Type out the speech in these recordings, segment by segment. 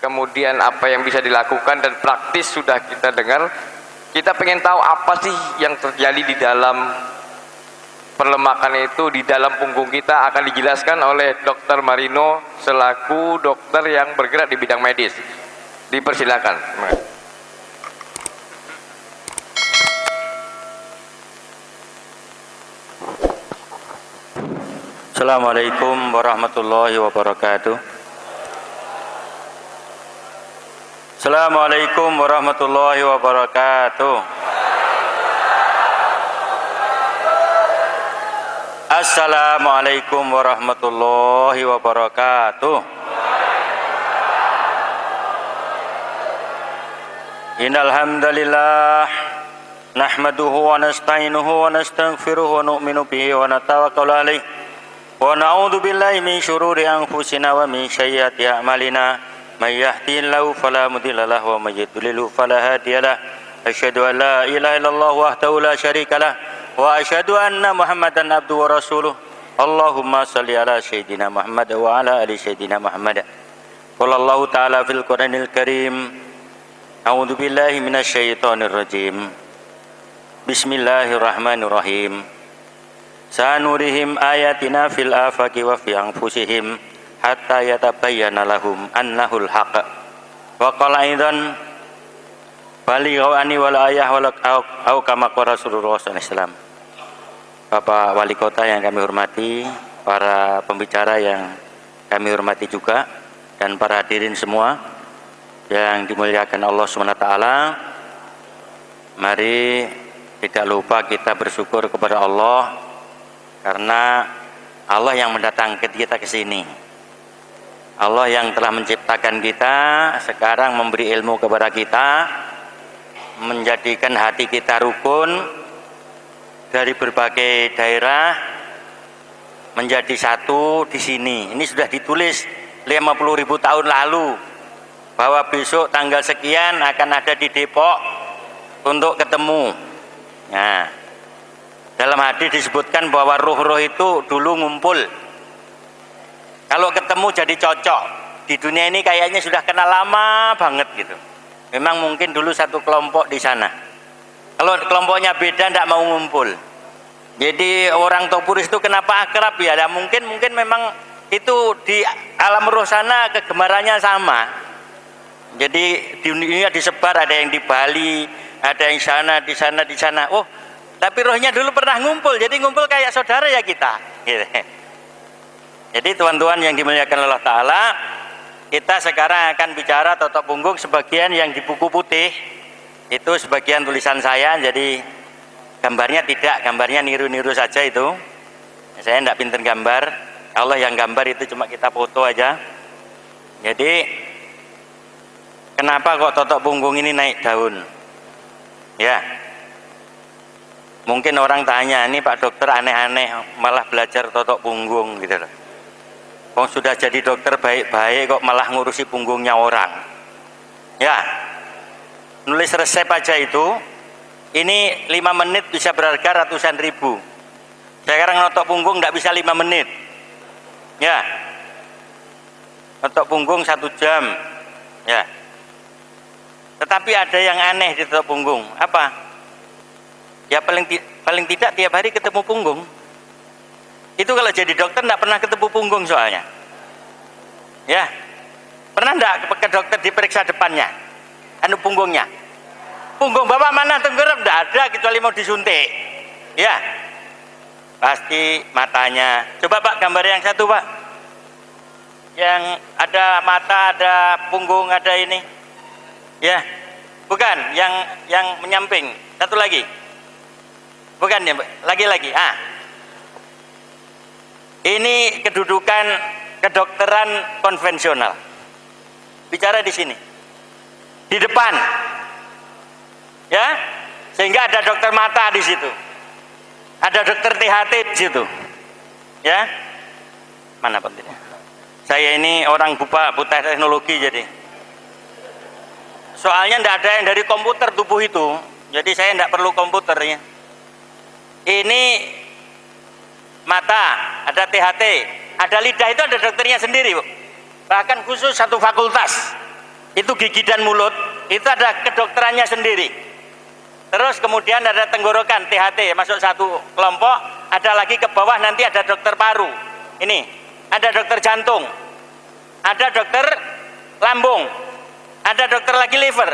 kemudian apa yang bisa dilakukan dan praktis sudah kita dengar. Kita pengen tahu apa sih yang terjadi di dalam pelemakan itu, di dalam punggung kita, akan dijelaskan oleh Dr. Marino selaku dokter yang bergerak di bidang medis. Dipersilakan. Assalamualaikum warahmatullahi wabarakatuh. Assalamualaikum warahmatullahi wabarakatuh. Assalamualaikum warahmatullahi wabarakatuh. Innal hamdalillah nahmaduhu wa nasta'inuhu wa nastaghfiruhu wa nu'minu bihi wa natawakkalu alaihi wa na'udzu billahi min syururi anfusina wa min sayyiati a'malina may yahdihillahu fala mudilla lahu wa may yudlilhu fala hadiyalah. Asyhadu an la ilaha illallah wahdahu la syarikalah wa asyhadu anna Muhammadan abduhu wa rasuluh. Allahumma shalli ala sayyidina Muhammad wa ala ali sayyidina Muhammad. Qala Allah ta'ala fil Qur'anil Karim, a'udzu billahi minasy syaithanir rajim. Bismillahirrahmanirrahim. Sanurihim ayatina fil afaqi wa fi anfusihim hatta yatabayyana lahum annahul haqq. Wa qala aidan balighu anni wal ayah wal au kama qala Rasulullah sallallahu alaihi wasallam. Bapak Wali Kota yang kami hormati, para pembicara yang kami hormati juga, dan para hadirin semua yang dimuliakan Allah SWT. Mari tidak lupa kita bersyukur kepada Allah, karena Allah yang mendatangkan kita ke sini. Allah yang telah menciptakan kita, sekarang memberi ilmu kepada kita, menjadikan hati kita rukun dari berbagai daerah menjadi satu di sini. Ini sudah ditulis 50.000 tahun lalu bahwa besok tanggal sekian akan ada di Depok untuk ketemu. Nah, dalam hadis disebutkan bahwa ruh-ruh itu dulu ngumpul. Kalau ketemu jadi cocok. Di dunia ini kayaknya sudah kenal lama banget gitu. Memang mungkin dulu satu kelompok di sana. Kalau kelompoknya beda tidak mau ngumpul. Jadi orang Topuris itu kenapa akrab ya? Dan mungkin memang itu di alam roh sana kegemarannya sama. Jadi di dunia disebar, ada yang di Bali, ada yang di sana. Oh, tapi rohnya dulu pernah ngumpul, jadi ngumpul kayak saudara ya kita. Gitu. Jadi teman-teman yang dimuliakan Allah Ta'ala, kita sekarang akan bicara totok punggung sebagian yang di buku putih. Itu sebagian tulisan saya, jadi gambarnya tidak, gambarnya niru-niru saja itu. Saya tidak pinter gambar, Allah yang gambar, itu cuma kita foto aja. Jadi kenapa kok totok punggung ini naik daun? Ya, mungkin orang tanya, ini Pak Dokter aneh-aneh malah belajar totok punggung gitu loh. Kok sudah jadi dokter baik-baik kok malah ngurusi punggungnya orang. Ya, nulis resep aja itu, ini 5 menit bisa berharga ratusan ribu. Sekarang notok punggung tidak bisa 5 menit. Ya, notok punggung 1 jam. Ya, tetapi ada yang aneh di totok punggung. Apa? Ya paling tidak tiap hari ketemu punggung. Itu kalau jadi dokter tidak pernah ketemu punggung soalnya. Ya, pernah tidak ke dokter diperiksa depannya, punggungnya? Punggung bapak mana tenggelam? Tidak ada, kecuali mau disuntik. Ya, pasti matanya. Coba Pak gambar yang satu Pak, yang ada mata, ada punggung, ada ini. Ya, bukan yang menyamping. Satu lagi, bukan ya, lagi. Ini kedudukan kedokteran konvensional. Bicara di sini, di depan, ya, sehingga ada dokter mata di situ, ada dokter THT di situ, ya. Mana pentingnya? Saya ini orang buta teknologi, jadi soalnya tidak ada yang dari komputer tubuh itu, jadi saya tidak perlu komputernya. Ini mata, ada THT, ada lidah, itu ada dokternya sendiri, Bu. Bahkan khusus satu fakultas. itu gigi dan mulut, itu ada kedokterannya sendiri. Terus kemudian ada tenggorokan, THT, masuk satu kelompok. Ada lagi ke bawah nanti ada dokter paru. Ini, ada dokter jantung, ada dokter lambung, ada dokter lagi liver.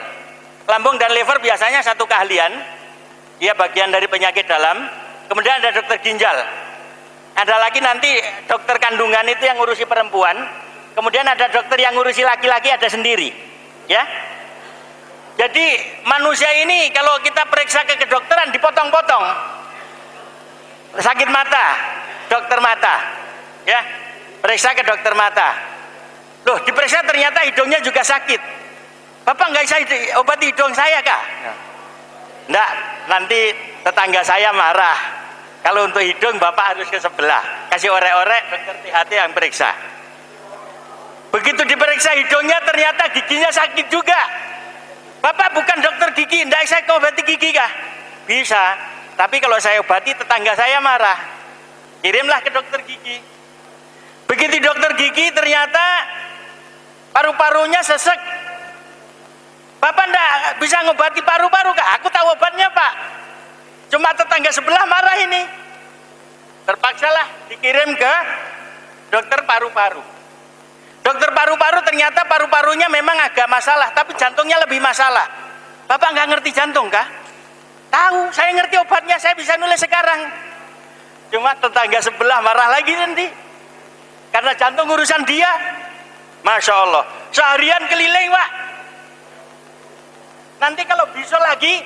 Lambung dan liver biasanya satu keahlian, dia bagian dari penyakit dalam. Kemudian ada dokter ginjal. Ada lagi nanti dokter kandungan itu yang ngurusi perempuan. Kemudian ada dokter yang ngurusi laki-laki, ada sendiri. Ya. Jadi manusia ini kalau kita periksa ke kedokteran dipotong-potong. Sakit mata, dokter mata. Ya. Periksa ke dokter mata. Loh, diperiksa ternyata hidungnya juga sakit. Bapak nggak bisa obati hidung saya kah? Enggak, nanti tetangga saya marah. Kalau untuk hidung Bapak harus ke sebelah. Kasih orek-orek, dokter THT yang periksa. Begitu diperiksa hidungnya ternyata giginya sakit juga. Bapak bukan dokter gigi, enggak saya obati gigi kah? Bisa, tapi kalau saya obati tetangga saya marah. Kirimlah ke dokter gigi. Begitu dokter gigi ternyata paru-parunya sesek. Bapak enggak bisa ngobati paru-paru kah? Aku tahu obatnya Pak. Cuma tetangga sebelah marah ini. Terpaksalah dikirim ke dokter paru-paru. Dokter paru-paru ternyata paru-parunya memang agak masalah, tapi jantungnya lebih masalah. Bapak nggak ngerti jantung kah? Tahu, saya ngerti obatnya, saya bisa nulis sekarang. Cuma tetangga sebelah marah lagi nanti. Karena jantung urusan dia. Masya Allah, seharian keliling Pak. Nanti kalau bisul lagi,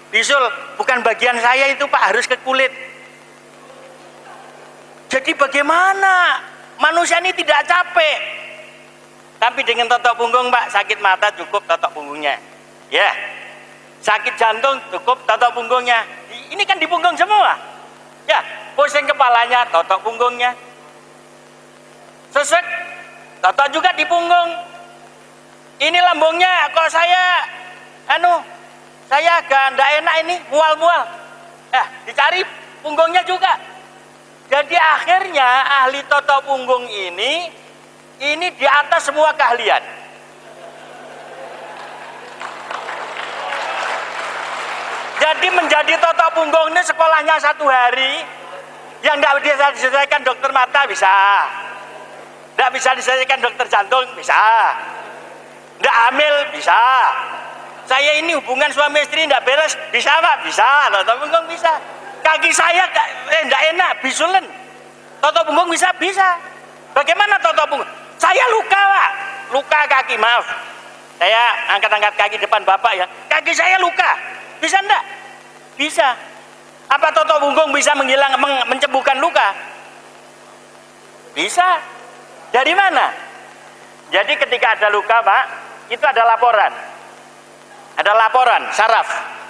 bisul bukan bagian saya itu Pak, harus ke kulit. Jadi bagaimana? Manusia ini tidak capek. Tapi dengan totok punggung Pak, sakit mata cukup totok punggungnya. Ya. Sakit jantung cukup totok punggungnya. Ini kan di punggung semua. Ya, pusing kepalanya totok punggungnya. Sesek totok juga di punggung. Ini lambungnya kok saya agak enggak enak ini, mual-mual. Dicari punggungnya juga. Jadi akhirnya ahli totok punggung ini di atas semua keahlian. Jadi menjadi totok punggung ini sekolahnya 1 hari, yang tidak bisa diselesaikan dokter mata bisa, tidak bisa diselesaikan dokter jantung bisa, tidak hamil bisa. Saya ini hubungan suami istri tidak beres bisa Pak, bisa. Totok punggung bisa. Kaki saya tidak enak, bisulen. Totok punggung bisa. Bagaimana totok punggung? Saya luka Pak, luka kaki, maaf. Saya angkat-angkat kaki depan Bapak ya. Kaki saya luka, bisa enggak? Bisa. Apa totok punggung bisa mencembuhkan luka? Bisa. Dari mana? Jadi ketika ada luka Pak, itu ada laporan. Ada laporan, saraf.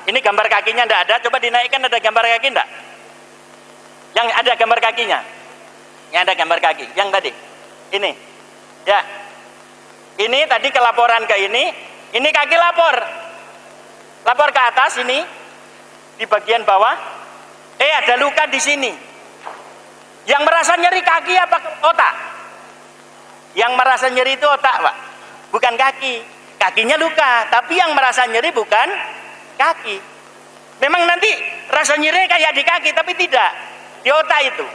Ini gambar kakinya enggak ada, coba dinaikkan, ada gambar kaki enggak? Yang ada gambar kakinya. Yang ada gambar kaki, yang tadi. Ini. Ya. Ini tadi ke laporan ke ini kaki lapor. Lapor ke atas ini di bagian bawah. Ada luka di sini. Yang merasa nyeri kaki apa otak? Yang merasa nyeri itu otak, Pak. Bukan kaki. Kakinya luka, tapi yang merasa nyeri bukan kaki. Memang nanti rasa nyeri kayak di kaki, tapi tidak. Di otak itu.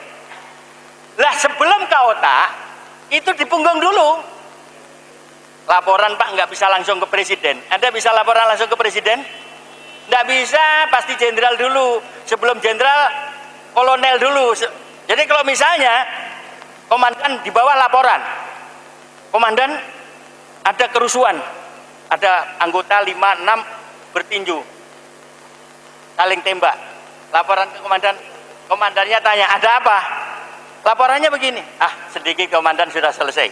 Lah sebelum ke otak, itu di punggung dulu. Laporan Pak nggak bisa langsung ke presiden. Anda bisa laporan langsung ke presiden? Nggak bisa, pasti jenderal dulu. Sebelum jenderal, kolonel dulu. Jadi kalau misalnya komandan di bawah laporan, komandan ada kerusuhan, ada anggota 5-6 bertinju, saling tembak. Laporan ke komandan, komandannya tanya, ada apa? Laporannya begini, sedikit komandan sudah selesai.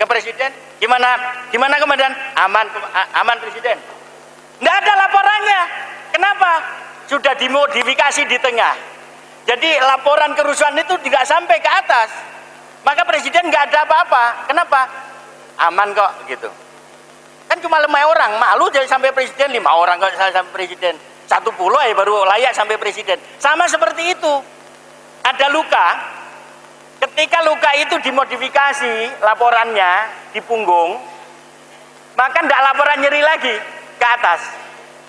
Ke presiden, gimana komandan? Aman presiden. Nggak ada laporannya. Kenapa? Sudah dimodifikasi di tengah. Jadi laporan kerusuhan itu tidak sampai ke atas. Maka presiden nggak ada apa-apa. Kenapa? Aman kok gitu. Kan cuma 5 orang, malu jadi sampai presiden. 5 orang kok sampai presiden. 1 pulau ya baru layak sampai presiden. Sama seperti itu. Ada luka. Ketika luka itu dimodifikasi laporannya di punggung, maka tidak laporan nyeri lagi ke atas,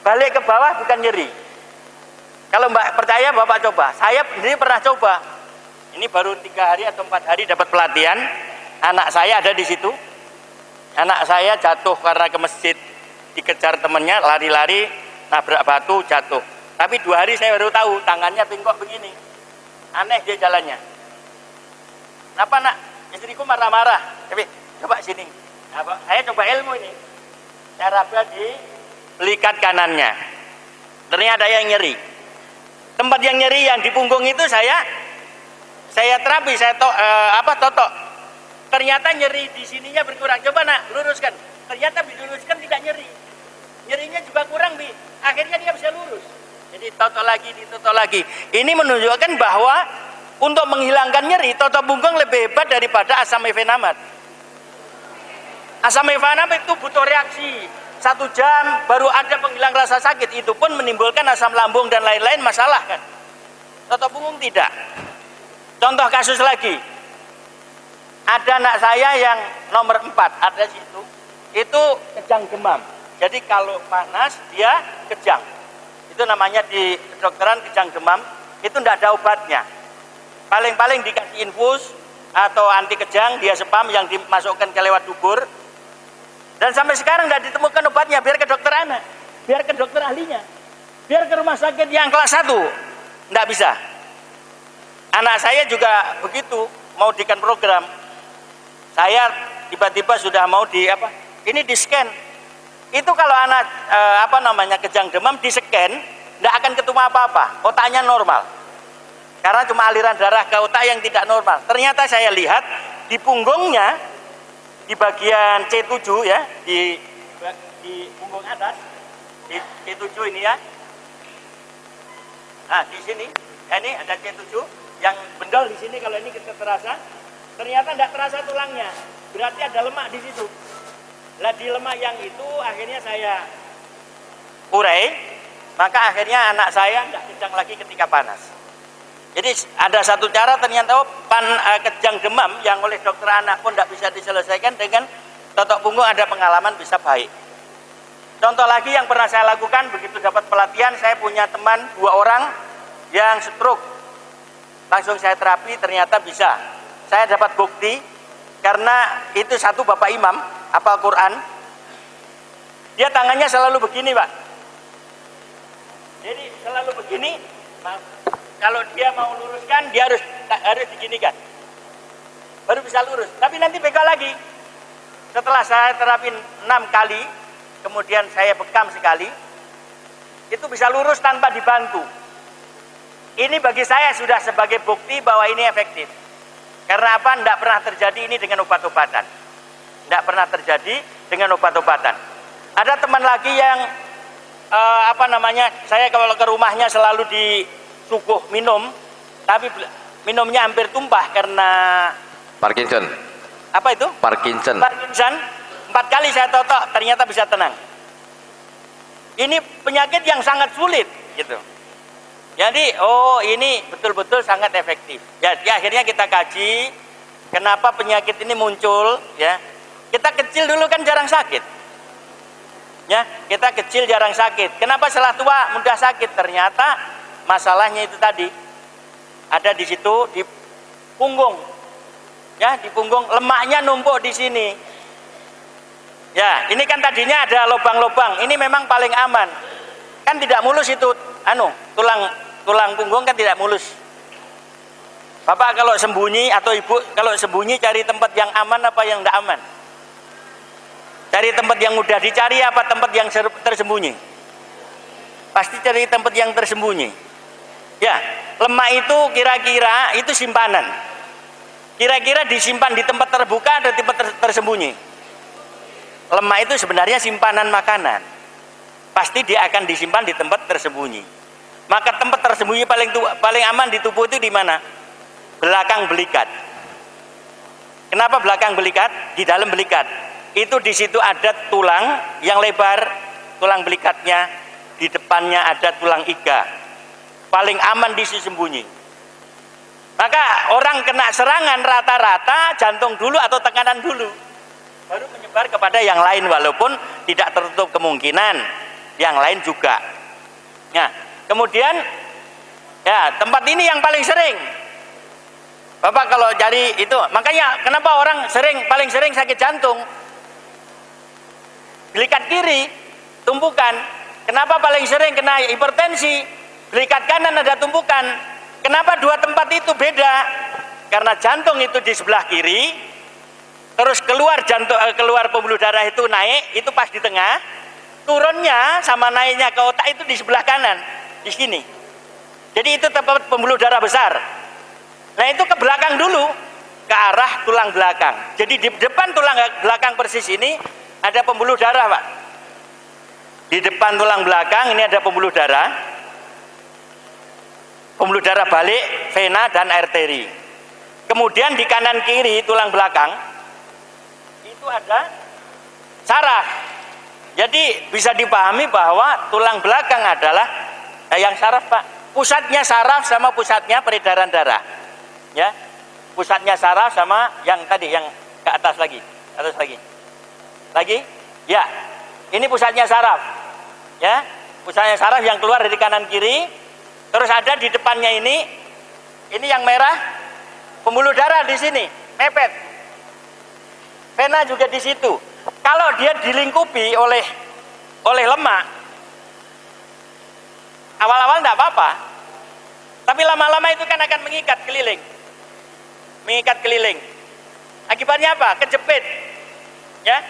balik ke bawah bukan nyeri. Kalau Mbak percaya, Bapak coba. Saya sendiri pernah coba. Ini baru 3 hari atau 4 hari dapat pelatihan. Anak saya ada di situ. Anak saya jatuh karena ke masjid, dikejar temannya, lari-lari, nabrak batu, jatuh. Tapi 2 hari saya baru tahu tangannya bengkok begini. Aneh dia jalannya. Kenapa nak? Istriku marah-marah. Tapi coba sini. Nah, saya coba ilmu ini. Saya raba di belikat kanannya. Ternyata yang nyeri. Tempat yang nyeri yang di punggung itu saya terapi, saya totok. Ternyata nyeri di sininya berkurang. Coba nak luruskan. Ternyata diluruskan tidak nyeri. Nyerinya juga kurang, Bi. Akhirnya dia bisa lurus. Jadi totok lagi, ditotok lagi. Ini menunjukkan bahwa untuk menghilangkan nyeri, totok punggung lebih hebat daripada asam efenamat. Asam efenamat itu butuh reaksi 1 jam baru ada penghilang rasa sakit, itu pun menimbulkan asam lambung dan lain-lain masalah kan. Totok punggung tidak. Contoh kasus lagi, ada anak saya yang nomor 4 ada situ, itu kejang demam. Jadi kalau panas dia kejang, itu namanya di kedokteran kejang demam. Itu tidak ada obatnya, paling-paling dikasih infus atau anti kejang, dia spam yang dimasukkan ke lewat dubur. Dan sampai sekarang tidak ditemukan obatnya. Biar ke dokter anak, biar ke dokter ahlinya, biar ke rumah sakit yang kelas 1, tidak bisa. Anak saya juga begitu, mau dikan program. Saya tiba-tiba sudah mau ini di scan. Itu kalau anak kejang demam di scan, tidak akan ketemu apa-apa, otaknya normal. Karena cuma aliran darah ke otak yang tidak normal. Ternyata saya lihat di punggungnya, di bagian C7 ya, di punggung atas, di C7 ini ya. Nah, di sini, ini ada C7 yang bendol di sini. Kalau ini kita terasa, ternyata tidak terasa tulangnya, berarti ada lemak di situ. Lah di lemak yang itu akhirnya saya urai, maka akhirnya anak saya tidak kejang lagi ketika panas. Jadi ada satu cara ternyata kejang demam yang oleh dokter anak pun tidak bisa diselesaikan dengan totok punggung, ada pengalaman bisa baik. Contoh lagi yang pernah saya lakukan, begitu dapat pelatihan, saya punya teman 2 orang yang stroke. Langsung saya terapi, ternyata bisa. Saya dapat bukti karena itu satu bapak imam, hafal Quran. Dia tangannya selalu begini, Pak. Jadi selalu begini. Kalau dia mau luruskan, dia harus diginikan, baru bisa lurus. Tapi nanti bengkok lagi. Setelah saya terapin 6 kali, kemudian saya bekam sekali, itu bisa lurus tanpa dibantu. Ini bagi saya sudah sebagai bukti bahwa ini efektif. Karena apa? Tidak pernah terjadi ini dengan obat-obatan. Tidak pernah terjadi dengan obat-obatan. Ada teman lagi yang saya kalau ke rumahnya selalu disuguh minum, tapi minumnya hampir tumpah karena Parkinson. Apa itu? Parkinson. 4 kali saya totok, ternyata bisa tenang. Ini penyakit yang sangat sulit, gitu. Jadi, ini betul-betul sangat efektif. Ya, akhirnya kita kaji kenapa penyakit ini muncul. Ya, kita kecil dulu kan jarang sakit. Ya, kita kecil jarang sakit. Kenapa setelah tua mudah sakit? Ternyata masalahnya itu tadi ada di situ di punggung. Ya, di punggung, lemaknya numpuk di sini. Ya, ini kan tadinya ada lubang-lubang. Ini memang paling aman. Kan tidak mulus itu, tulang punggung kan tidak mulus. Bapak kalau sembunyi atau ibu kalau sembunyi cari tempat yang aman apa yang tidak aman? Cari tempat yang mudah dicari apa tempat yang tersembunyi? Pasti cari tempat yang tersembunyi. Ya, lemak itu kira-kira itu simpanan. Kira-kira disimpan di tempat terbuka atau tempat tersembunyi? Lemak itu sebenarnya simpanan makanan. Pasti dia akan disimpan di tempat tersembunyi. Maka tempat tersembunyi paling aman di tubuh itu di mana? Belakang belikat. Kenapa belakang belikat? Di dalam belikat. Itu di situ ada tulang yang lebar, tulang belikatnya. Di depannya ada tulang iga. Paling aman di sisi sembunyi. Maka orang kena serangan rata-rata jantung dulu atau tekanan dulu. baru menyebar kepada yang lain, walaupun tidak tertutup kemungkinan yang lain juga. Nah, kemudian ya tempat ini yang paling sering. Bapak kalau cari itu, makanya kenapa orang paling sering sakit jantung? Belikat kiri tumpukan. Kenapa paling sering kena hipertensi? Belikat kanan ada tumpukan. Kenapa dua tempat itu beda? Karena jantung itu di sebelah kiri, terus keluar pembuluh darah itu naik, itu pas di tengah, turunnya sama naiknya ke otak itu di sebelah kanan, di sini. Jadi itu tempat pembuluh darah besar. Nah itu ke belakang dulu, ke arah tulang belakang. Jadi di depan tulang belakang persis ini ada pembuluh darah, Pak. Di depan tulang belakang ini ada pembuluh darah. Pembuluh darah balik, vena dan arteri. Kemudian di kanan kiri tulang belakang itu ada saraf. Jadi bisa dipahami bahwa tulang belakang adalah yang saraf, Pak. Pusatnya saraf sama pusatnya peredaran darah. Ya, pusatnya saraf sama yang tadi yang ke atas lagi, ya, ini pusatnya saraf, ya, pusatnya saraf yang keluar dari kanan kiri, terus ada di depannya ini yang merah, pembuluh darah di sini, mepet, vena juga di situ. Kalau dia dilingkupi oleh lemak, awal-awal tidak apa-apa, tapi lama-lama itu kan akan mengikat keliling. Akibatnya apa? Kejepit, ya,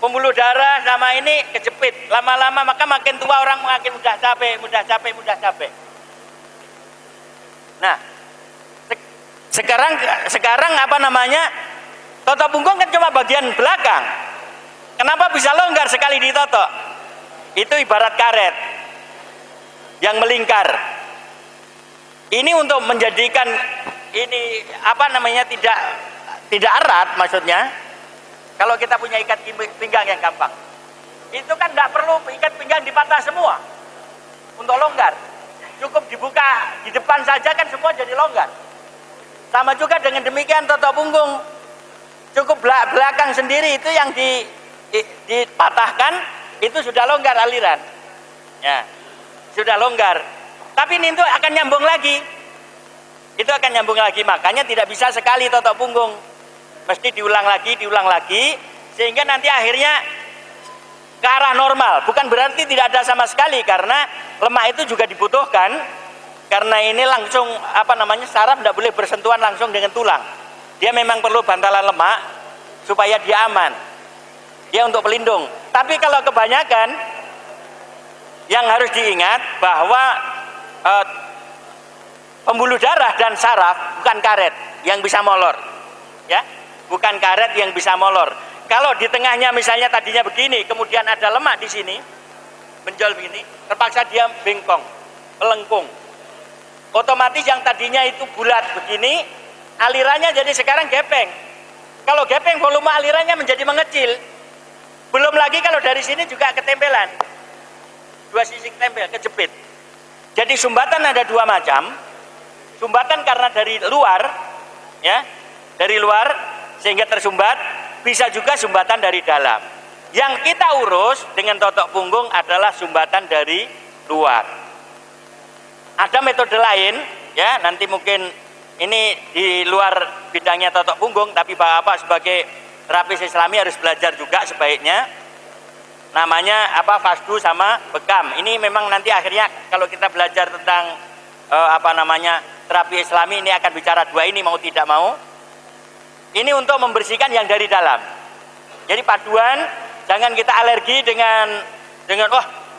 pembuluh darah sama ini kejepit. Lama-lama maka makin tua orang makin mudah capek. Nah, sekarang apa namanya? Totok punggung kan cuma bagian belakang. Kenapa bisa longgar sekali ditotok? Itu ibarat karet yang melingkar. Ini untuk menjadikan ini apa namanya tidak erat, maksudnya kalau kita punya ikat pinggang yang gampang itu kan tidak perlu ikat pinggang dipatah semua untuk longgar, cukup dibuka di depan saja kan semua jadi longgar. Sama juga dengan demikian totok punggung, cukup belakang sendiri itu yang dipatahkan itu sudah longgar aliran, ya sudah longgar. Tapi ini itu akan nyambung lagi. Itu akan nyambung lagi, makanya tidak bisa sekali totok punggung, mesti diulang lagi, sehingga nanti akhirnya ke arah normal. Bukan berarti tidak ada sama sekali, karena lemak itu juga dibutuhkan, karena ini langsung apa namanya saraf tidak boleh bersentuhan langsung dengan tulang. Dia memang perlu bantalan lemak supaya dia aman, dia untuk pelindung. Tapi kalau kebanyakan, yang harus diingat bahwa pembuluh darah dan saraf bukan karet yang bisa molor, ya, bukan karet yang bisa molor. Kalau di tengahnya misalnya tadinya begini, kemudian ada lemak di sini, benjol begini, terpaksa dia bengkong, melengkung. Otomatis yang tadinya itu bulat begini, alirannya jadi sekarang gepeng. Kalau gepeng, volume alirannya menjadi mengecil. Belum lagi kalau dari sini juga ketempelan, dua sisi tempel, kejepit. Jadi sumbatan ada dua macam. Sumbatan karena dari luar, ya, dari luar sehingga tersumbat, bisa juga sumbatan dari dalam. Yang kita urus dengan totok punggung adalah sumbatan dari luar. Ada metode lain, ya, nanti mungkin ini di luar bidangnya totok punggung, tapi Bapak sebagai terapis Islami harus belajar juga sebaiknya. Namanya apa? Fasdu sama bekam. Ini memang nanti akhirnya kalau kita belajar tentang apa namanya terapi Islami ini akan bicara dua ini mau tidak mau. Ini untuk membersihkan yang dari dalam. Jadi paduan, jangan kita alergi dengan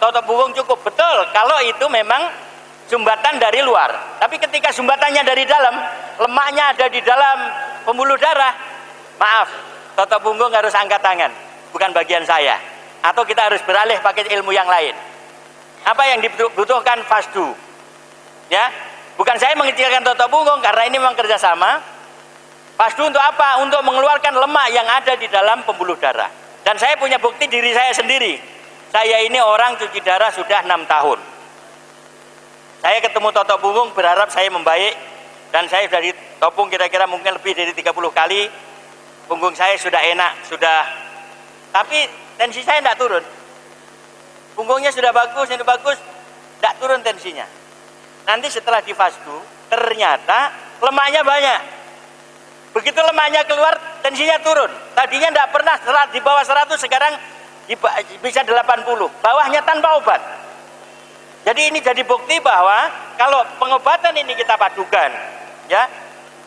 totok punggung cukup. Betul kalau itu memang sumbatan dari luar. Tapi ketika sumbatannya dari dalam, lemaknya ada di dalam pembuluh darah, maaf, totok punggung harus angkat tangan, bukan bagian saya. Atau kita harus beralih pakai ilmu yang lain. Apa yang dibutuhkan? Fasdu, ya. Bukan saya mengecilkan totok punggung karena ini memang kerjasama. Fasdu untuk apa? Untuk mengeluarkan lemak yang ada di dalam pembuluh darah. Dan saya punya bukti diri saya sendiri. Saya ini orang cuci darah sudah 6 tahun. Saya ketemu totok punggung berharap saya membaik, dan saya sudah ditopung kira-kira mungkin lebih dari 30 kali. punggung saya sudah enak, tapi tensi saya tidak turun. Punggungnya sudah bagus, ini bagus, tidak turun tensinya. Nanti setelah di fasdu, ternyata lemaknya banyak. Begitu lemaknya keluar, tensinya turun. Tadinya tidak pernah di bawah 100, sekarang bisa 80. Bawahnya tanpa obat. Jadi ini jadi bukti bahwa kalau pengobatan ini kita padukan, ya,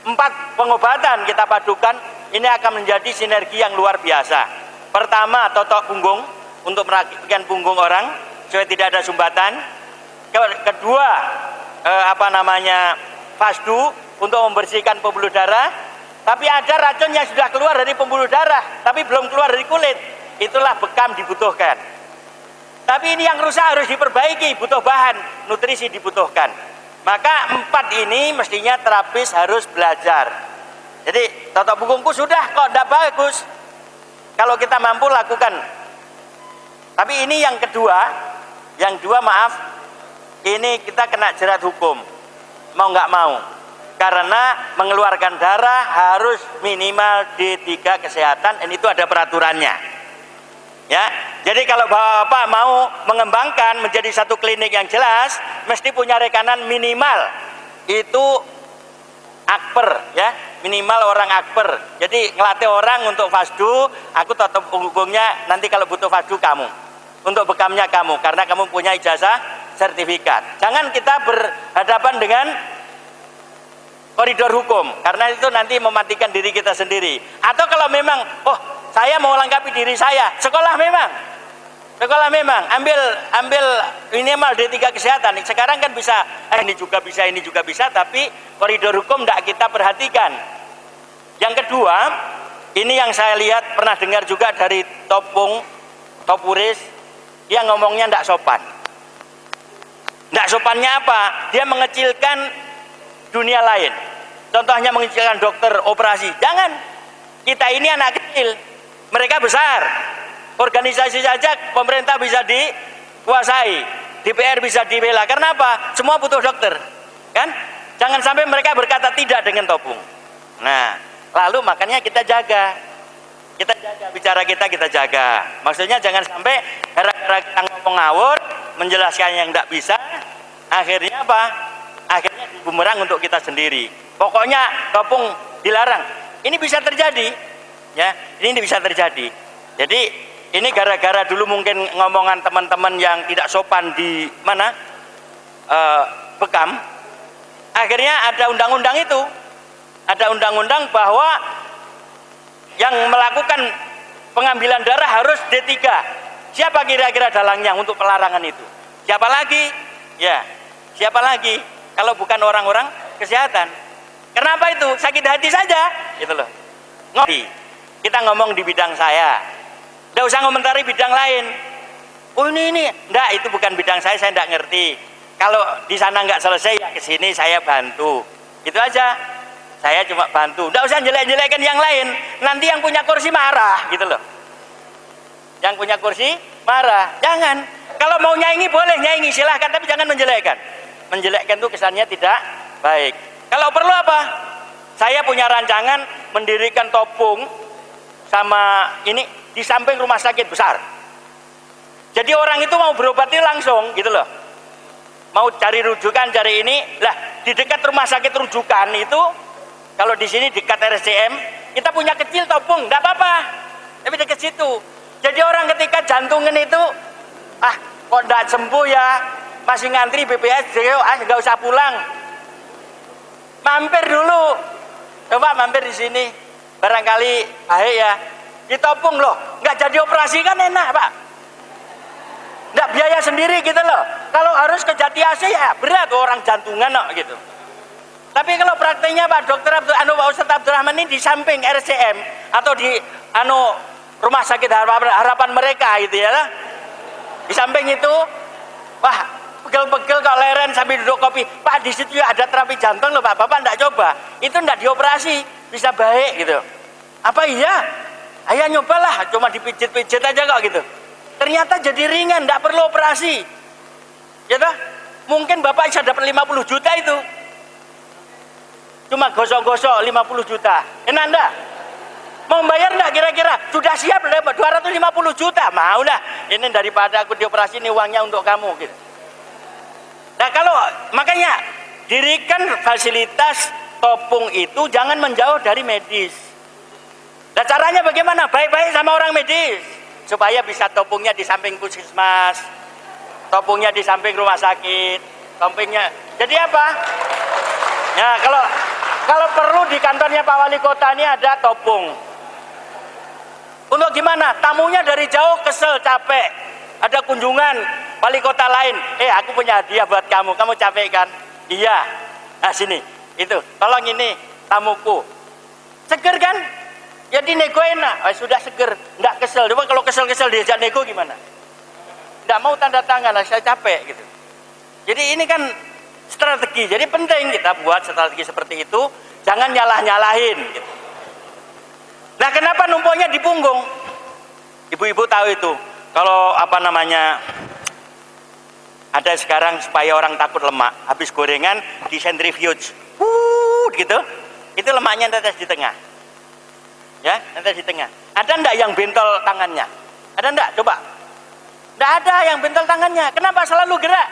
4 pengobatan kita padukan, ini akan menjadi sinergi yang luar biasa. Pertama, totok punggung untuk merapikan punggung orang supaya tidak ada sumbatan. Kedua, fasdu untuk membersihkan pembuluh darah. Tapi ada racun yang sudah keluar dari pembuluh darah tapi belum keluar dari kulit, itulah bekam dibutuhkan. Tapi ini yang rusak harus diperbaiki, butuh bahan nutrisi dibutuhkan. Maka 4 ini mestinya terapis harus belajar. Jadi totok punggungku sudah kok tidak bagus, kalau kita mampu lakukan. Tapi ini yang dua maaf, ini kita kena jerat hukum, mau nggak mau, karena mengeluarkan darah harus minimal D3 kesehatan, dan itu ada peraturannya, ya. Jadi kalau bapak mau mengembangkan menjadi satu klinik yang jelas, mesti punya rekanan minimal itu akper, ya, minimal orang akper. Jadi ngelatih orang untuk fasdu, aku tutup punggungnya, nanti kalau butuh fasdu kamu, untuk bekamnya kamu, karena kamu punya ijazah sertifikat. Jangan kita berhadapan dengan koridor hukum, karena itu nanti mematikan diri kita sendiri. Atau kalau memang, saya mau lengkapi diri saya, sekolah memang, ambil minimal D3 kesehatan. Sekarang kan bisa, ini juga bisa, tapi koridor hukum tidak kita perhatikan. Yang kedua, ini yang saya lihat, pernah dengar juga dari Topuris, dia ngomongnya tidak sopan. Tidak sopannya apa? Dia mengecilkan dunia lain. Contohnya mengecilkan dokter operasi. Jangan. Kita ini anak kecil, mereka besar. Organisasi saja pemerintah bisa dikuasai, DPR bisa dibela. Karena apa? Semua butuh dokter, kan? Jangan sampai mereka berkata tidak dengan Topung. Nah, lalu makanya kita jaga bicara kita jaga. Maksudnya jangan sampai gara-gara kita ngomong ngawur, menjelaskan yang tidak bisa, akhirnya apa? Akhirnya bumerang untuk kita sendiri. Pokoknya Topung dilarang. Ini bisa terjadi, ya. Ini bisa terjadi. Jadi ini gara-gara dulu mungkin ngomongan teman-teman yang tidak sopan di mana bekam. Akhirnya ada undang-undang itu, ada undang-undang bahwa yang melakukan pengambilan darah harus D3. Siapa kira-kira dalangnya untuk pelarangan itu? Siapa lagi? Ya, siapa lagi? Kalau bukan orang-orang kesehatan. Kenapa itu? Sakit hati saja, gitu loh. Ngopi. Kita ngomong di bidang saya. Nggak usah ngomentari bidang lain. Oh ini, enggak, itu bukan bidang saya enggak ngerti. Kalau di sana nggak selesai, ya ke sini saya bantu. Itu aja. Saya cuma bantu. Nggak usah jelek-jelekan yang lain. Nanti yang punya kursi marah, gitu loh. Yang punya kursi marah. Jangan. Kalau mau nyanyi boleh nyanyi, silahkan, tapi jangan menjelekkan. Menjelekkan itu kesannya tidak baik. Kalau perlu apa? Saya punya rancangan mendirikan Topung sama ini di samping rumah sakit besar. Jadi orang itu mau berobatnya langsung, gitu loh. Mau cari rujukan, cari ini, lah di dekat rumah sakit rujukan itu, kalau di sini dekat RSCM, kita punya kecil Topung, enggak apa-apa. Tapi dekat situ. Jadi orang ketika jantungan itu, kok enggak sembuh ya, masih ngantri BPS, enggak usah pulang. Mampir dulu. Coba mampir di sini. Barangkali baik ya. Di Topung loh, enggak jadi operasi kan enak, Pak. Enggak biaya sendiri gitu loh. Kalau harus ke Jati AC ya berat orang jantungan kok gitu. Tapi kalau prakteknya Pak Dokter Pak Ustadz Abdurrahman ini di samping RCM atau di rumah sakit harapan mereka gitu ya, di samping itu, wah pegel-pegel kok leren sambil duduk kopi, Pak di situ ya ada terapi jantung loh Pak, Bapak enggak coba, itu enggak dioperasi bisa baik gitu. Apa iya? Ayo nyobalah, cuma dipijit-pijit aja kok gitu. Ternyata jadi ringan, enggak perlu operasi. Ya toh? Mungkin Bapak bisa dapat 50 juta itu. Cuma gosok-gosok 50 juta. Enak enggak? Mau bayar enggak kira-kira? Sudah siap 250 juta. Mau lah. Ini daripada aku dioperasi, ini uangnya untuk kamu gitu. Nah, kalau makanya dirikan fasilitas topung itu jangan menjauh dari medis. Nah, caranya bagaimana? Baik-baik sama orang medis supaya bisa topungnya di samping puskesmas, topungnya di samping rumah sakit, topungnya. Jadi apa? Nah, kalau perlu di kantornya Pak Wali Kota ini ada topung. Untuk gimana? Tamunya dari jauh kesel, capek. Ada kunjungan wali kota lain. Aku punya hadiah buat kamu. Kamu capek kan? Iya. Nah, sini. Itu. Tolong ini tamuku. Seger kan? Jadi nego enak. Sudah seger. Nggak kesel. Coba kalau kesel-kesel diajak nego gimana? Nggak mau tanda tangan. Saya capek gitu. Jadi ini kan strategi. Jadi penting kita buat strategi seperti itu. Jangan nyalah-nyalahin gitu. Nah, kenapa numpuknya di punggung? Ibu-ibu tahu itu. Kalau apa namanya, ada sekarang supaya orang takut lemak, habis gorengan di centrifuge, gitu. Itu lemaknya netes di tengah. Ya, netes di tengah. Ada enggak yang bentol tangannya? Ada enggak? Coba. Enggak ada yang bentol tangannya. Kenapa? Selalu gerak.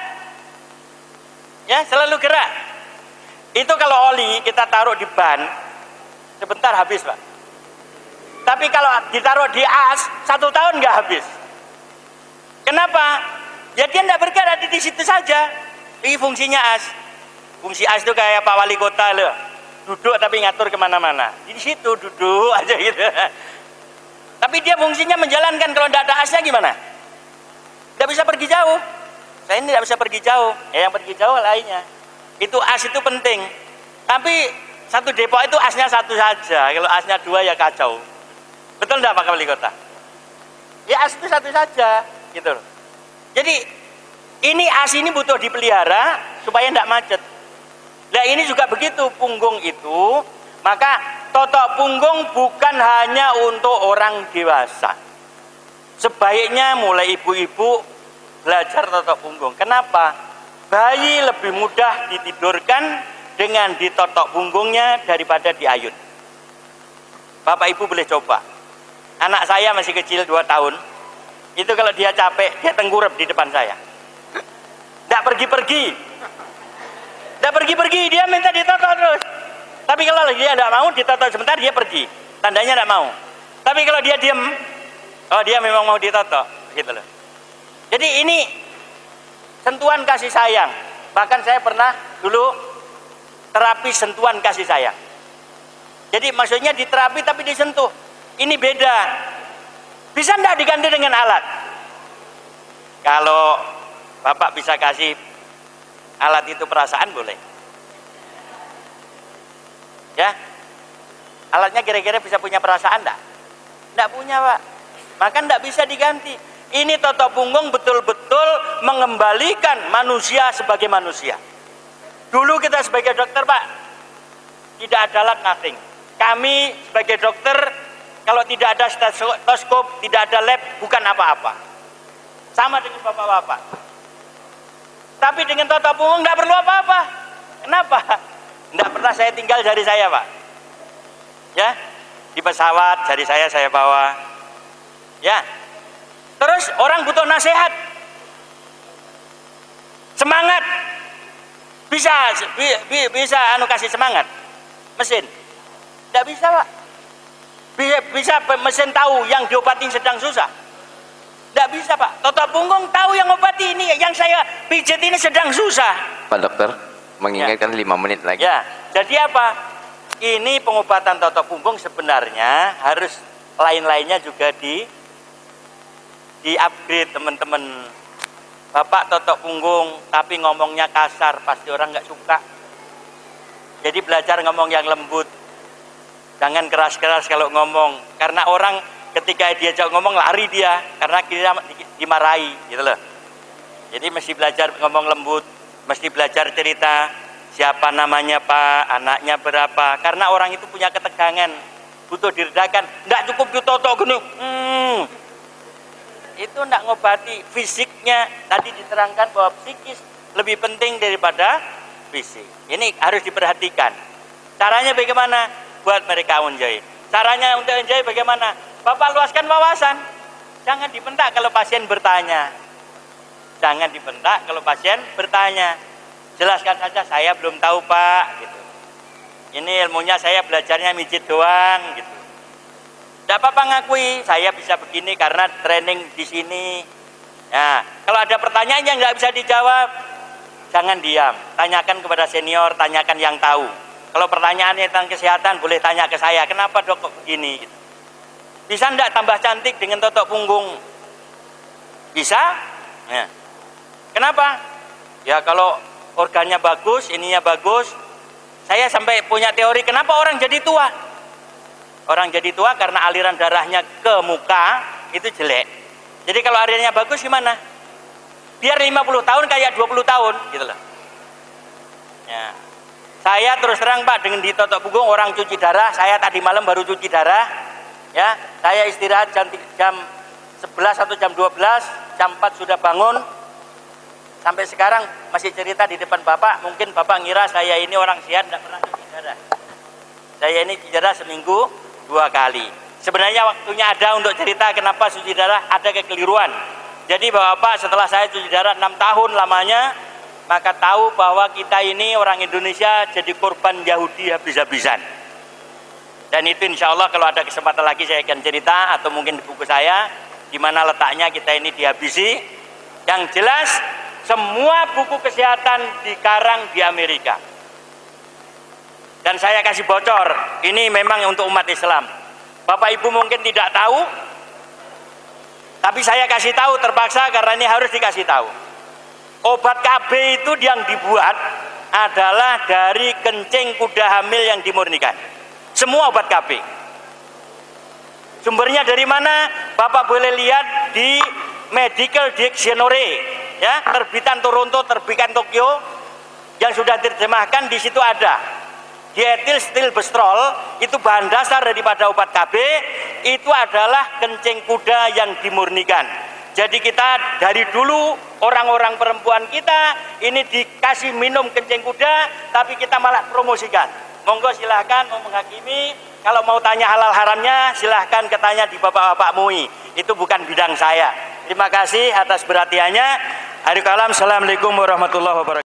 Ya, selalu gerak. Itu kalau oli kita taruh di ban, sebentar habis, Pak. Tapi kalau ditaruh di as, 1 tahun nggak habis. Kenapa? Ya dia nggak bergerak di situ saja. Ini fungsinya as. Fungsi as itu kayak Pak Wali Kota loh. Duduk tapi ngatur kemana-mana. Di situ duduk aja gitu. Tapi dia fungsinya menjalankan. Kalau nggak ada asnya gimana? Nggak bisa pergi jauh. Saya ini nggak bisa pergi jauh. Yang pergi jauh lainnya. Itu as itu penting. Tapi satu depok itu asnya 1 saja. Kalau asnya 2 ya kacau. Betul enggak Pak Wali Kota? Ya as itu 1 saja, gitu loh. Jadi ini as ini butuh dipelihara supaya enggak macet. Nah ini juga begitu, punggung itu, maka totok punggung bukan hanya untuk orang dewasa. Sebaiknya mulai ibu-ibu belajar totok punggung. Kenapa? Bayi lebih mudah ditidurkan dengan ditotok punggungnya daripada diayun. Bapak Ibu boleh coba. Anak saya masih kecil 2 tahun. Itu kalau dia capek, dia tengkurap di depan saya. Tidak pergi-pergi. Tidak pergi-pergi, dia minta ditotok terus. Tapi kalau dia tidak mau ditotok sebentar, dia pergi. Tandanya tidak mau. Tapi kalau dia diam, oh dia memang mau ditotok, gitu loh. Jadi ini sentuhan kasih sayang. Bahkan saya pernah dulu terapi sentuhan kasih sayang. Jadi maksudnya diterapi tapi disentuh. Ini beda. Bisa enggak diganti dengan alat? Kalau Bapak bisa kasih alat itu perasaan boleh. Ya. Alatnya kira-kira bisa punya perasaan enggak? Enggak punya, Pak. Maka enggak bisa diganti. Ini totok punggung betul-betul mengembalikan manusia sebagai manusia. Dulu kita sebagai dokter, Pak, tidak ada alat, nothing. Kami sebagai dokter, kalau tidak ada stetoskop, tidak ada lab, bukan apa-apa. Sama dengan bapak-bapak. Tapi dengan totok punggung tidak perlu apa-apa. Kenapa? Tidak pernah saya tinggal jari saya, Pak. Ya, di pesawat jari saya bawa. Ya. Terus orang butuh nasihat. Semangat. Bisa kasih semangat. Mesin. Tidak bisa, Pak. Bisa mesin tahu yang diobatin sedang susah. Tidak bisa, Pak. Totok punggung tahu yang obati ini, yang saya pijat ini sedang susah. Pak Dokter, mengingatkan 5 menit lagi. Ya, jadi apa? Ini pengobatan totok punggung sebenarnya harus lain-lainnya juga di-upgrade, teman-teman. Bapak totok punggung tapi ngomongnya kasar, pasti orang nggak suka. Jadi belajar ngomong yang lembut. Jangan keras-keras kalau ngomong, karena orang ketika diajak ngomong lari dia, karena kita dimarahi, gitu loh. Jadi mesti belajar ngomong lembut, mesti belajar cerita, siapa namanya Pak, anaknya berapa, karena orang itu punya ketegangan, butuh diredakan. Nggak cukup ditotok gini, itu nggak ngobati. Fisiknya tadi diterangkan bahwa psikis lebih penting daripada fisik. Ini harus diperhatikan. Caranya bagaimana? Buat mereka enjoy. Caranya untuk enjoy bagaimana? Bapak luaskan wawasan. Jangan dibentak kalau pasien bertanya. Jangan dibentak kalau pasien bertanya. Jelaskan saja, saya belum tahu Pak. Gitu. Ini ilmunya saya belajarnya mijit doang. Gitu. Tidak apa-apa ngakui, saya bisa begini karena training di sini. Ya, kalau ada pertanyaan yang nggak bisa dijawab, jangan diam. Tanyakan kepada senior, tanyakan yang tahu. Kalau pertanyaannya tentang kesehatan, boleh tanya ke saya. Kenapa dok kok begini? Gitu. Bisa enggak tambah cantik dengan totok punggung? Bisa? Ya. Kenapa? Ya kalau organnya bagus, ininya bagus. Saya sampai punya teori, kenapa orang jadi tua? Orang jadi tua karena aliran darahnya ke muka itu jelek. Jadi kalau alirannya bagus gimana? Biar 50 tahun kayak 20 tahun gitu loh. Ya. Saya terus terang Pak, dengan di totok punggung orang cuci darah, saya tadi malam baru cuci darah. Ya, saya istirahat jam 11 atau jam 12, jam 4 sudah bangun. Sampai sekarang masih cerita di depan Bapak, mungkin Bapak ngira saya ini orang sehat tidak pernah cuci darah. Saya ini cuci darah seminggu 2 kali. Sebenarnya waktunya ada untuk cerita kenapa cuci darah, ada kekeliruan. Jadi Bapak setelah saya cuci darah 6 tahun lamanya, maka tahu bahwa kita ini orang Indonesia jadi korban Yahudi habis-habisan. Dan itu insya Allah kalau ada kesempatan lagi saya akan cerita, atau mungkin di buku saya, di mana letaknya kita ini dihabisi. Yang jelas semua buku kesehatan dikarang di Amerika. Dan saya kasih bocor, ini memang untuk umat Islam. Bapak Ibu mungkin tidak tahu, tapi saya kasih tahu terpaksa karena ini harus dikasih tahu. Obat KB itu yang dibuat adalah dari kencing kuda hamil yang dimurnikan. Semua obat KB. Sumbernya dari mana? Bapak boleh lihat di Medical Dictionary, ya, terbitan Toronto, terbitan Tokyo, yang sudah diterjemahkan di situ ada. Dietil stilbestrol itu bahan dasar daripada obat KB, itu adalah kencing kuda yang dimurnikan. Jadi kita dari dulu orang-orang perempuan kita ini dikasih minum kencing kuda, tapi kita malah promosikan. Monggo silahkan mau menghakimi, kalau mau tanya halal haramnya silahkan ketanya di bapak-bapak MUI. Itu bukan bidang saya. Terima kasih atas perhatiannya. Assalamualaikum warahmatullahi wabarakatuh.